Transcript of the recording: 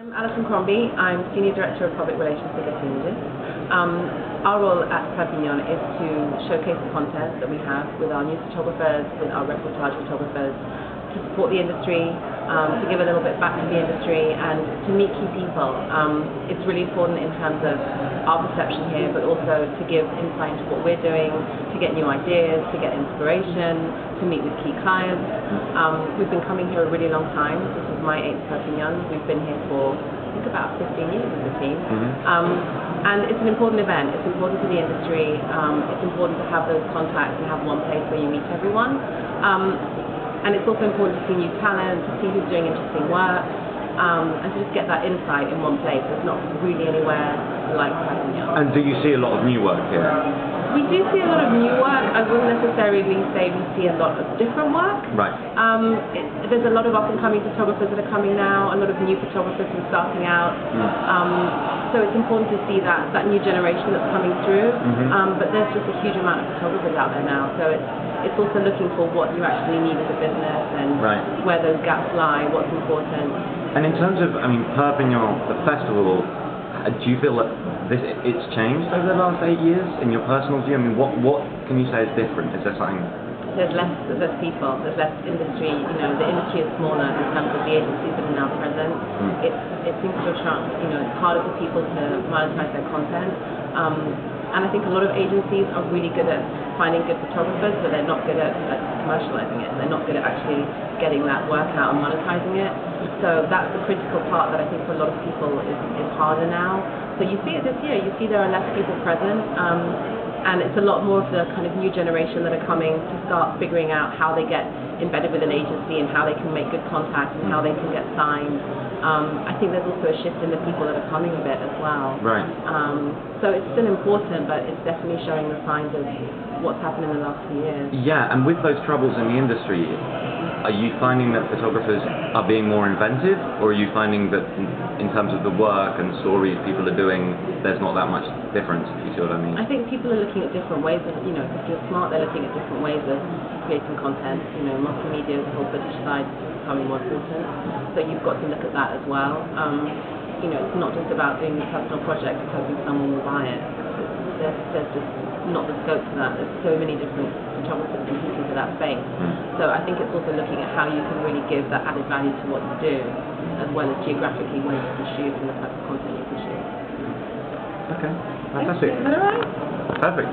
I'm Alison Crombie. I'm Senior Director of Public Relations for Getty. Our role at Perpignan is to showcase the content that we have with our news photographers, with our reportage photographers, to support the industry, to give a little bit back to the industry, and to meet key people. It's really important in terms of our perception here, but also to give insight into what we're doing, to get new ideas, to get inspiration, to meet with key clients. We've been coming here a really long time. This is my 8th Perpignan. We've been here for, I think, about 15 years as a team. And it's an important event. It's important to the industry. It's important to have those contacts and have one place where you meet everyone. And it's also important to see new talent, to see who's doing interesting work, and to just get that insight in one place. There's not really anywhere like Perpignan. And do you see a lot of new work here? We do see a lot of new work. I wouldn't necessarily say we see a lot of different work. Right. There's a lot of up-and-coming photographers that are coming now, a lot of new photographers who are starting out. So it's important to see that new generation that's coming through. But there's just a huge amount of photographers out there now. So it's also looking for what you actually need as a business and where those gaps lie, what's important. And in terms of, Perpignan, the festival, do you feel that it's changed over the last 8 years in your personal view? What can you say is different? Is there something? There's less people, there's less industry. The industry is smaller in terms of the agencies that are now present. It seems to have shrunk. It's harder for people to monetize their content. And I think a lot of agencies are really good at finding good photographers, but they're not good at commercializing it. They're not good at actually getting that work out and monetizing it. So that's the critical part that I think for a lot of people is harder now. So you see it this year. You see there are less people present. And it's a lot more of the kind of new generation that are coming to start figuring out how they get embedded with an agency and how they can make good contacts and how they can get signed. I think there's also a shift in the people that are coming a bit as well. Right. So it's still important, but it's definitely showing the signs of what's happened in the last few years. Yeah, and with those troubles in the industry, are you finding that photographers are being more inventive, or are you finding that in terms of the work and stories people are doing, there's not that much difference, if you see what I mean? I think people are looking at different ways of, if you're smart, they're looking at different ways of creating content. Multimedia, the whole British side is becoming more important, so you've got to look at that as well. It's not just about doing a personal project and hoping someone will buy it. There's just not the scope for that. There's so many different photographers competing for that space. So I think it's also looking at how you can really give that added value to what you do, as well as geographically where you can shoot and the type of content you can shoot. Okay, fantastic. Is that all right? Perfect.